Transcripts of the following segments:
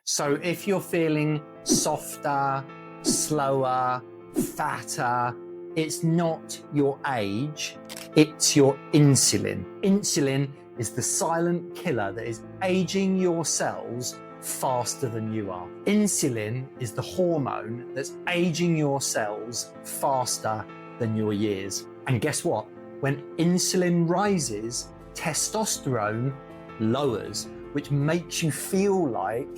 So if you're feeling softer, slower, fatter, it's not your age, it's your insulin. Insulin is the silent killer that is aging your cells faster than you are. Insulin is the hormone that's aging your cells faster than your years. And guess what? When insulin rises, testosterone lowers, which makes you feel like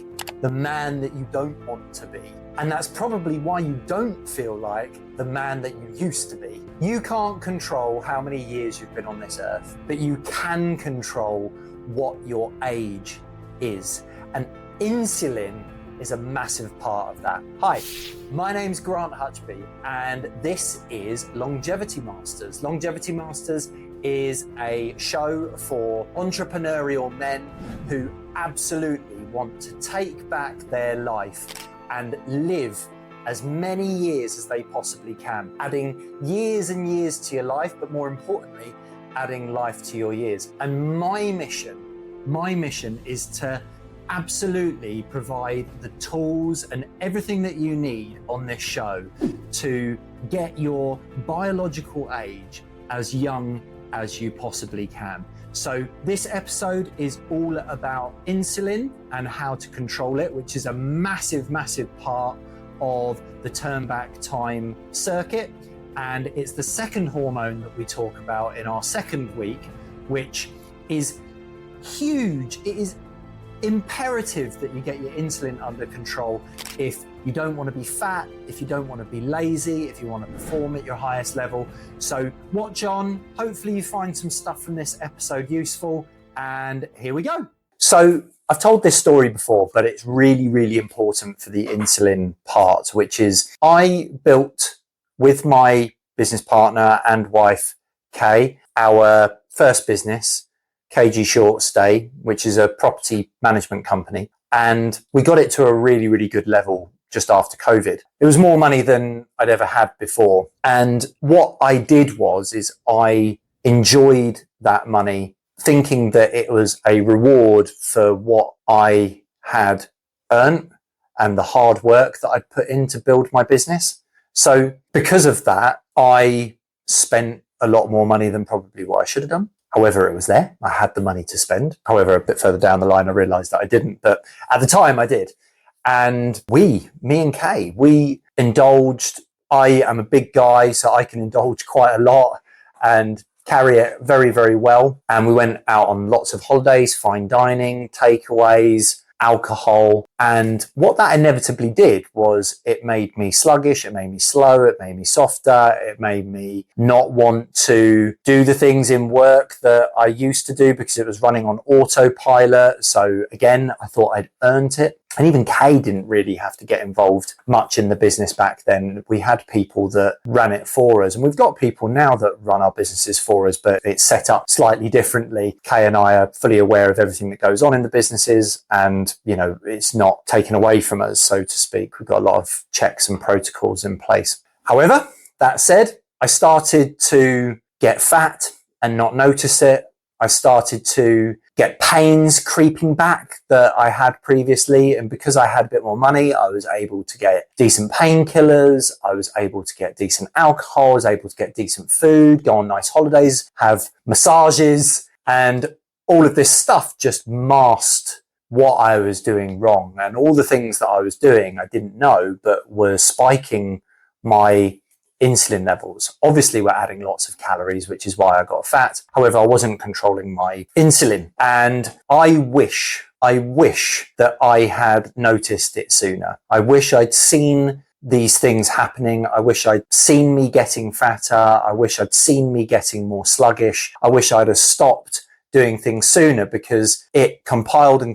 the man that you don't want to be. And that's probably why you don't feel like the man that you used to be. You can't control how many years you've been on this earth, but you can control what your age is. And insulin is a massive part of that. Hi, my name's Grant Hutchby, and this is Longevity Masters. Longevity Masters is a show for entrepreneurial men who absolutely want to take back their life and live as many years as they possibly can, adding years and years to your life, but more importantly, adding life to your years. And my mission is to absolutely provide the tools and everything that you need on this show to get your biological age as young as you possibly can. So this episode is all about insulin and how to control it, which is a massive part of the turn back time circuit. And it's the second hormone that we talk about in our second week, which is huge. It is imperative that you get your insulin under control if you don't want to be fat, if you don't want to be lazy, if you want to perform at your highest level. So watch on. Hopefully you find some stuff from this episode useful, and here we go. So I've told this story before, but it's really important for the insulin part, which is I built with my business partner and wife, Kay, our first business, KG Short Stay, which is a property management company. And we got it to a really good level just after COVID. It was more money than I'd ever had before. And what I did is I enjoyed that money, thinking that it was a reward for what I had earned and the hard work that I'd put in to build my business. So because of that, I spent a lot more money than probably what I should have done. However, it was there. I had the money to spend. However, a bit further down the line, I realized that I didn't. But at the time, I did. And me and Kay, we indulged. I am a big guy, so I can indulge quite a lot and carry it very well. And we went out on lots of holidays, fine dining, takeaways, alcohol. And what that inevitably did was it made me sluggish, it made me slow, it made me softer, it made me not want to do the things in work that I used to do because it was running on autopilot. So again, I thought I'd earned it. And even Kay didn't really have to get involved much in the business back then. We had people that ran it for us, and we've got people now that run our businesses for us, but it's set up slightly differently. Kay and I are fully aware of everything that goes on in the businesses, and it's not taken away from us, so to speak. We've got a lot of checks and protocols in place. However, that said, I started to get fat and not notice it. I started to get pains creeping back that I had previously. And because I had a bit more money, I was able to get decent painkillers. I was able to get decent alcohol. I was able to get decent food, go on nice holidays, have massages, and all of this stuff just masked what I was doing wrong. And all the things that I was doing, I didn't know, but were spiking my insulin levels. Obviously, we're adding lots of calories, which is why I got fat. However, I wasn't controlling my insulin. And I wish that I had noticed it sooner. I wish I'd seen these things happening. I wish I'd seen me getting fatter. I wish I'd seen me getting more sluggish. I wish I'd have stopped doing things sooner, because it compiled and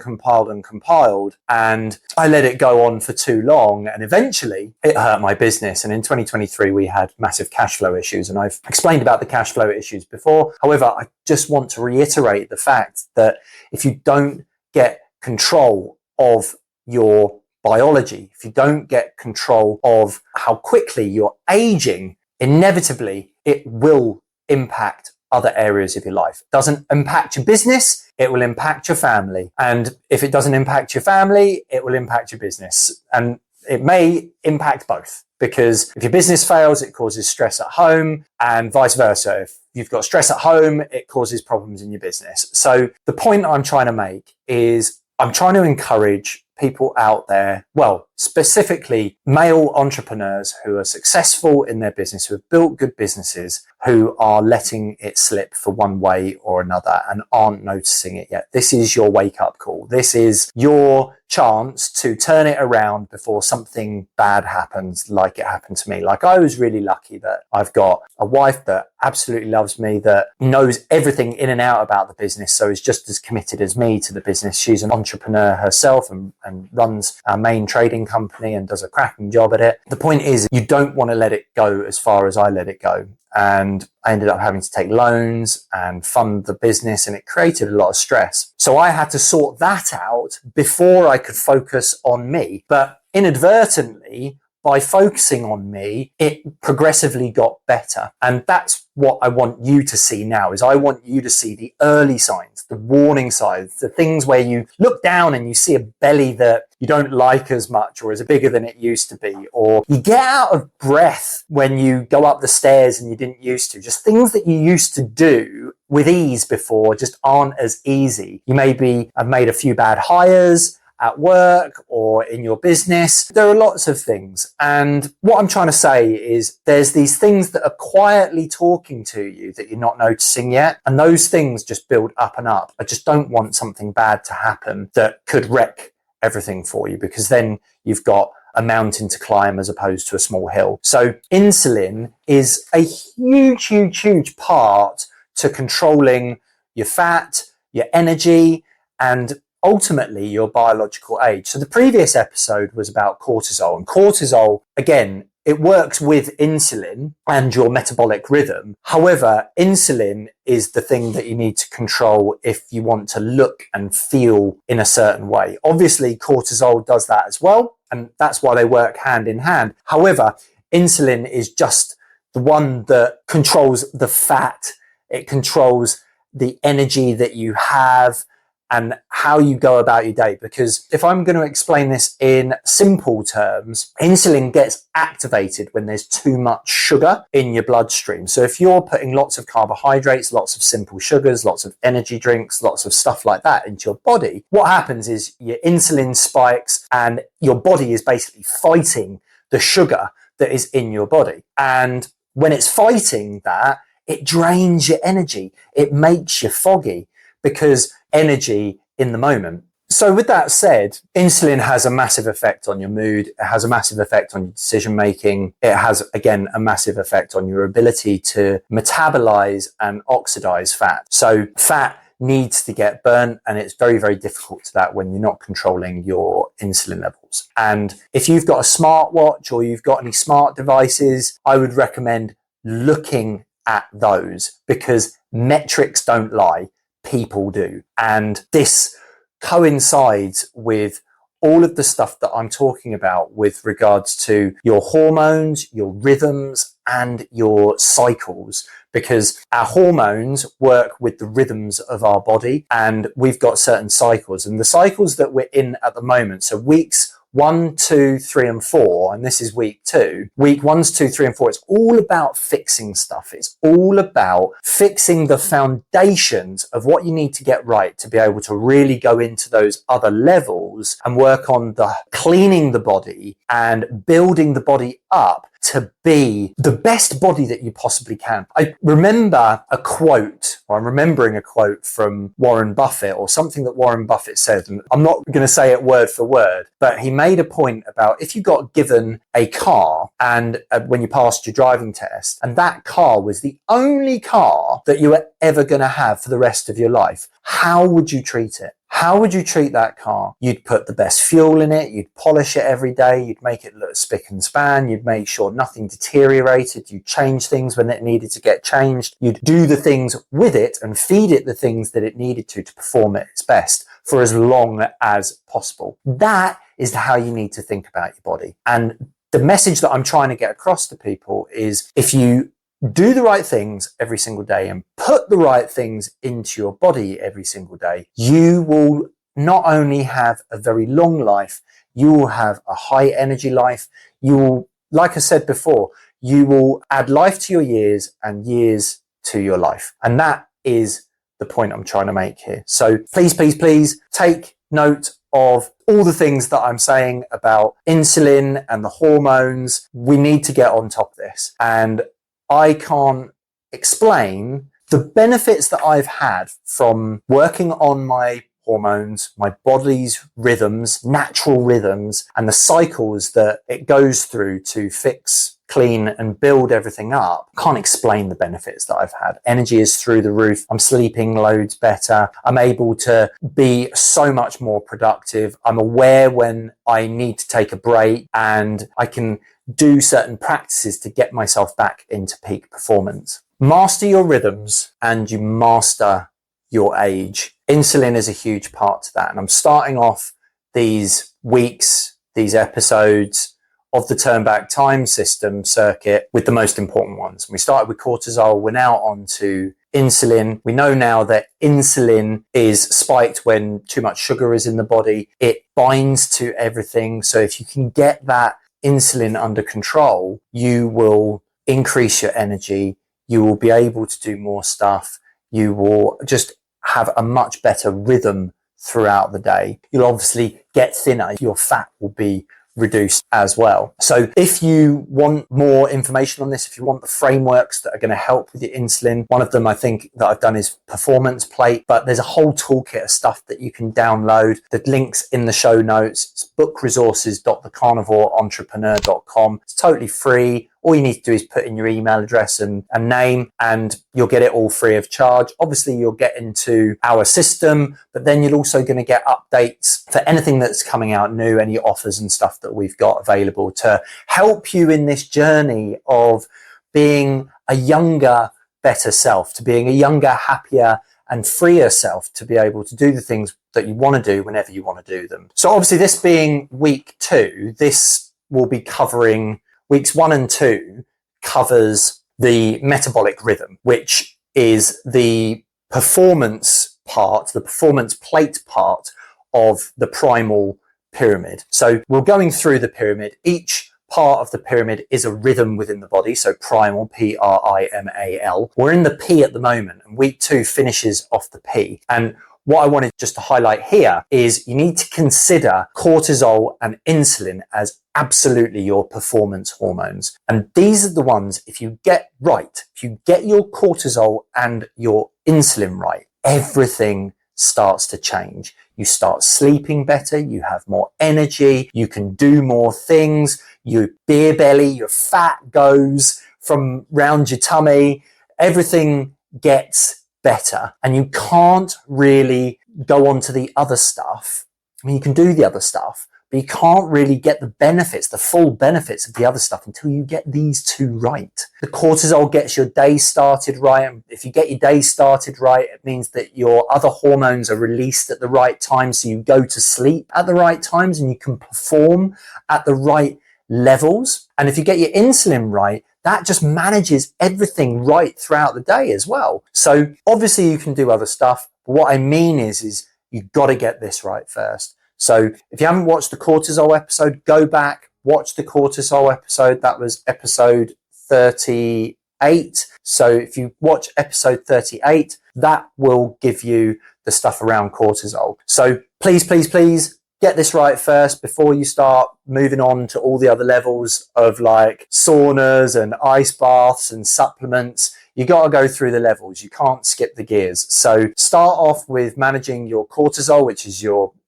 I let it go on for too long, and eventually it hurt my business. And in 2023 we had massive cash flow issues, and I've explained about the cash flow issues before. However, I just want to reiterate the fact that if you don't get control of your biology, if you don't get control of how quickly you're aging, inevitably it will impact other areas of your life. It doesn't impact your business, it will impact your family. And if it doesn't impact your family, it will impact your business. And it may impact both, because if your business fails, it causes stress at home, and vice versa. If you've got stress at home, it causes problems in your business. So the point I'm trying to make is I'm trying to encourage people out there, well, specifically male entrepreneurs who are successful in their business, who have built good businesses, who are letting it slip for one way or another and aren't noticing it yet. This is your wake-up call. This is your chance to turn it around before something bad happens, like it happened to me. Like, I was really lucky that I've got a wife that absolutely loves me, that knows everything in and out about the business, so is just as committed as me to the business. She's an entrepreneur herself and runs our main trading company and does a cracking job at it. The point is, you don't want to let it go as far as I let it go. And I ended up having to take loans and fund the business, and it created a lot of stress. So I had to sort that out before I could focus on me. But inadvertently, by focusing on me, it progressively got better. And that's what I want you to see now, is I want you to see the early signs, the warning signs, the things where you look down and you see a belly that you don't like as much, or is bigger than it used to be, or you get out of breath when you go up the stairs and you didn't used to. Just things that you used to do with ease before just aren't as easy. You maybe have made a few bad hires at work or in your business. There are lots of things. And what I'm trying to say is there's these things that are quietly talking to you that you're not noticing yet. And those things just build up and up. I just don't want something bad to happen that could wreck everything for you, because then you've got a mountain to climb as opposed to a small hill. So insulin is a huge, huge, huge part to controlling your fat, your energy, and ultimately your biological age. So the previous episode was about cortisol, and cortisol, again, it works with insulin and your metabolic rhythm. However, insulin is the thing that you need to control if you want to look and feel in a certain way. Obviously, cortisol does that as well, and that's why they work hand in hand. However, insulin is just the one that controls the fat. It controls the energy that you have and how you go about your day. Because if I'm going to explain this in simple terms, insulin gets activated when there's too much sugar in your bloodstream. So if you're putting lots of carbohydrates, lots of simple sugars, lots of energy drinks, lots of stuff like that into your body, what happens is your insulin spikes and your body is basically fighting the sugar that is in your body. And when it's fighting that, it drains your energy. It makes you foggy, because energy in the moment. So with that said, insulin has a massive effect on your mood. It has a massive effect on your decision making. It has, again, a massive effect on your ability to metabolize and oxidize fat. So fat needs to get burnt, and it's very, very difficult to that when you're not controlling your insulin levels. And if you've got a smartwatch or you've got any smart devices, I would recommend looking at those, because metrics don't lie. People do. And this coincides with all of the stuff that I'm talking about with regards to your hormones, your rhythms, and your cycles, because our hormones work with the rhythms of our body, and we've got certain cycles, and the cycles that we're in at the moment, so weeks 1, 2, 3, and 4, and this is week 2. Week 1, 2, 3, and 4, it's all about fixing stuff. It's all about fixing the foundations of what you need to get right to be able to really go into those other levels and work on the cleaning the body and building the body up to be the best body that you possibly can. I remember a quote, or I'm remembering a quote from Warren Buffett, or something that Warren Buffett said, and I'm not going to say it word for word, but he made a point about if you got given a car and when you passed your driving test, and that car was the only car that you were ever going to have for the rest of your life, how would you treat it? How would you treat that car? You'd put the best fuel in it, you'd polish it every day, you'd make it look spick and span, you'd make sure nothing deteriorated, you'd change things when it needed to get changed, you'd do the things with it and feed it the things that it needed to perform at its best for as long as possible. That is how you need to think about your body. And the message that I'm trying to get across to people is, if you do the right things every single day and put the right things into your body every single day, you will not only have a very long life, you will have a high energy life. You will, like I said before, you will add life to your years and years to your life. And that is the point I'm trying to make here. So please, please, please take note of all the things that I'm saying about insulin and the hormones. We need to get on top of this. And I can't explain the benefits that I've had from working on my hormones, my body's rhythms, natural rhythms, and the cycles that it goes through to fix, clean, and build everything up. Can't explain the benefits that I've had. Energy is through the roof. I'm sleeping loads better. I'm able to be so much more productive. I'm aware when I need to take a break, and I can do certain practices to get myself back into peak performance. Master your rhythms and you master your age. Insulin is a huge part to that. And I'm starting off these weeks, these episodes of the Turn Back Time system circuit with the most important ones. We started with cortisol. We're now on to insulin. We know now that insulin is spiked when too much sugar is in the body. It binds to everything. So if you can get that insulin under control, you will increase your energy. You will be able to do more stuff. You will just have a much better rhythm throughout the day. You'll obviously get thinner. Your fat will be reduced as well. So if you want more information on this, if you want the frameworks that are going to help with your insulin, one of them I think that I've done is Performance Plate, but there's a whole toolkit of stuff that you can download. The link's in the show notes. It's bookresources.thecarnivoreentrepreneur.com. It's totally free. All you need to do is put in your email address and name, and you'll get it all free of charge. Obviously, you'll get into our system, but then you're also going to get updates for anything that's coming out new, any offers and stuff that we've got available to help you in this journey of being a younger, better self, to being a younger, happier, and freer self, to be able to do the things that you want to do whenever you want to do them. So obviously, this being week 2, this will be covering weeks 1 and 2 covers the metabolic rhythm, which is the performance part, the performance plate part of the primal pyramid. So we're going through the pyramid. Each part of the pyramid is a rhythm within the body. So primal, Primal. We're in the P at the moment, and week 2 finishes off the P. And what I wanted just to highlight here is you need to consider cortisol and insulin as absolutely your performance hormones. And these are the ones, if you get right, if you get your cortisol and your insulin right, everything starts to change. You start sleeping better, you have more energy, you can do more things, your beer belly, your fat goes from round your tummy, everything gets better. And you can't really go on to the other stuff. I mean, you can do the other stuff, but you can't really get the benefits, the full benefits of the other stuff until you get these 2 right. The cortisol gets your day started right. And if you get your day started right, it means that your other hormones are released at the right time. So you go to sleep at the right times and you can perform at the right levels. And if you get your insulin right, that just manages everything right throughout the day as well. So obviously you can do other stuff. But what I mean is you've got to get this right first. So if you haven't watched the cortisol episode, go back, watch the cortisol episode. That was episode 38. So if you watch episode 38, that will give you the stuff around cortisol. So please, please, please, get this right first before you start moving on to all the other levels of like saunas and ice baths and supplements. You got to go through the levels. You can't skip the gears. So start off with managing your cortisol, which is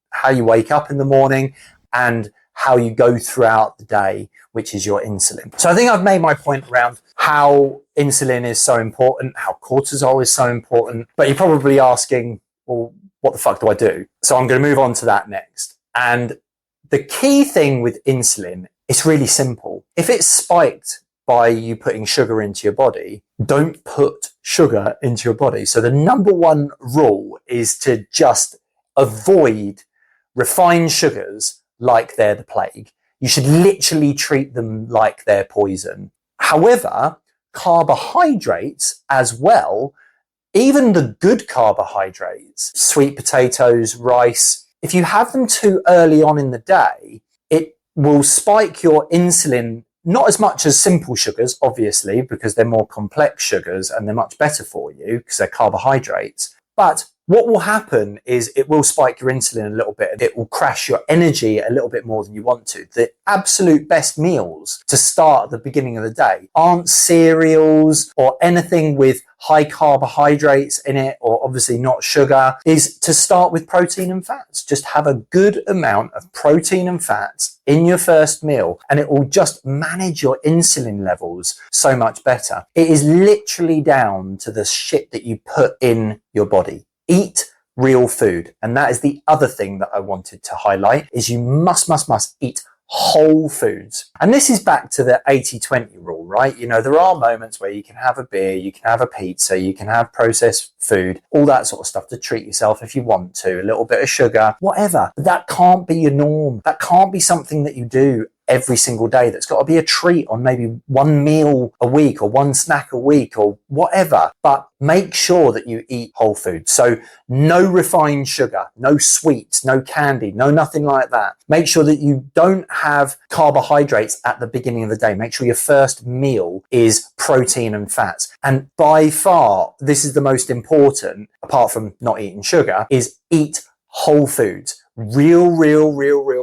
how you wake up in the morning, and how you go throughout the day, which is your insulin. So I think I've made my point around how insulin is so important, how cortisol is so important, but you're probably asking, well, what the fuck do I do? So I'm going to move on to that next. And the key thing with insulin, it's really simple. If it's spiked by you putting sugar into your body, don't put sugar into your body. So the number 1 rule is to just avoid refined sugars like they're the plague. You should literally treat them like they're poison. However, carbohydrates as well, even the good carbohydrates, sweet potatoes, rice, if you have them too early on in the day, it will spike your insulin, not as much as simple sugars, obviously, because they're more complex sugars and they're much better for you because they're carbohydrates. But what will happen is it will spike your insulin a little bit. It will crash your energy a little bit more than you want to. The absolute best meals to start at the beginning of the day aren't cereals or anything with high carbohydrates in it, or obviously not sugar, is to start with protein and fats. Just have a good amount of protein and fats in your first meal, and it will just manage your insulin levels so much better. It is literally down to the shit that you put in your body. Eat real food. And that is the other thing that I wanted to highlight, is you must eat whole foods. And this is back to the 80-20 rule, right? You know, there are moments where you can have a beer, you can have a pizza, you can have processed food, all that sort of stuff to treat yourself if you want to, a little bit of sugar, whatever. But that can't be your norm. That can't be something that you do every single day. That's got to be a treat on maybe one meal a week or one snack a week or whatever. But make sure that you eat whole food. So no refined sugar, no sweets, no candy, no nothing like that. Make sure that you don't have carbohydrates at the beginning of the day. Make sure your first meal is protein and fats. And by far, this is the most important, apart from not eating sugar, is eat whole foods. Real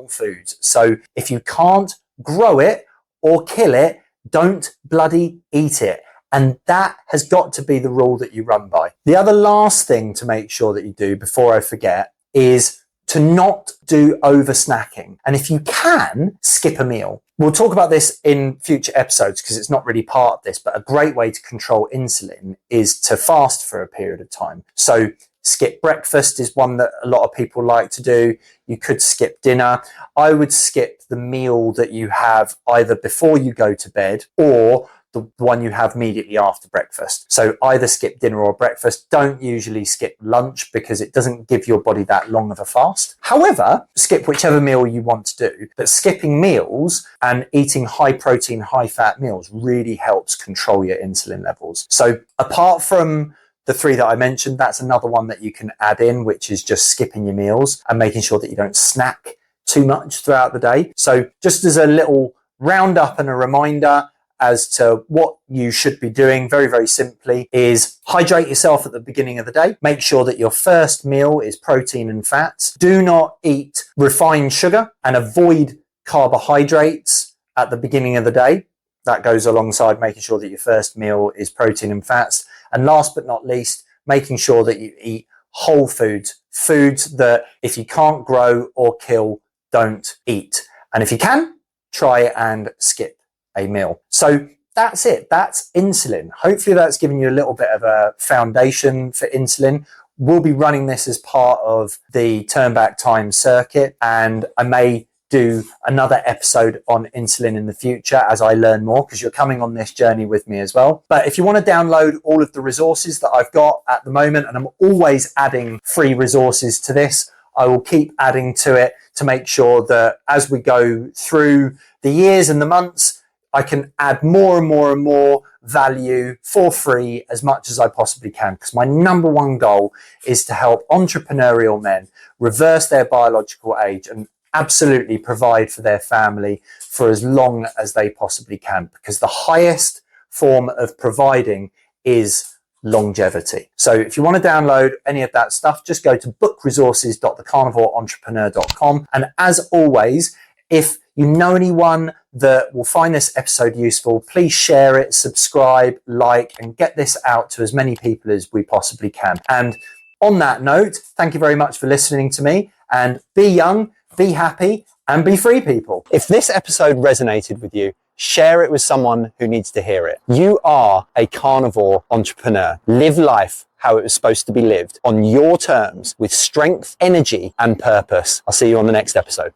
foods. So if you can't grow it or kill it, don't bloody eat it. And that has got to be the rule that you run by. The other last thing to make sure that you do before I forget is to not do over snacking. And if you can, skip a meal. We'll talk about this in future episodes because it's not really part of this, but a great way to control insulin is to fast for a period of time. So skip breakfast is one that a lot of people like to do. You could skip dinner. I would skip the meal that you have either before you go to bed or the one you have immediately after breakfast. So either skip dinner or breakfast. Don't usually skip lunch because it doesn't give your body that long of a fast. However, skip whichever meal you want to do. But skipping meals and eating high protein, high fat meals really helps control your insulin levels. So apart from the three that I mentioned, that's another one that you can add in, which is just skipping your meals and making sure that you don't snack too much throughout the day. So just as a little roundup and a reminder as to what you should be doing, very simply, is hydrate yourself at the beginning of the day. Make sure that your first meal is protein and fats. Do not eat refined sugar and avoid carbohydrates at the beginning of the day. That goes alongside making sure that your first meal is protein and fats. And last but not least, making sure that you eat whole foods, foods that if you can't grow or kill, don't eat. And if you can, try and skip a meal. So that's it. That's insulin. Hopefully that's given you a little bit of a foundation for insulin. We'll be running this as part of the Turn Back Time circuit, and I may do another episode on insulin in the future as I learn more, because you're coming on this journey with me as well. But if you want to download all of the resources that I've got at the moment, and I'm always adding free resources to this, I will keep adding to it to make sure that as we go through the years and the months, I can add more and more value for free as much as I possibly can, because my number one goal is to help entrepreneurial men reverse their biological age and absolutely provide for their family for as long as they possibly can, because the highest form of providing is longevity. So if you want to download any of that stuff, just go to bookresources.thecarnivoreentrepreneur.com. And as always, if you know anyone that will find this episode useful, please share it, subscribe, like, and get this out to as many people as we possibly can. And on that note, thank you very much for listening to me, and be young, be happy, and be free, people. If this episode resonated with you, share it with someone who needs to hear it. You are a carnivore entrepreneur. Live life how it was supposed to be lived, on your terms, with strength, energy, and purpose. I'll see you on the next episode.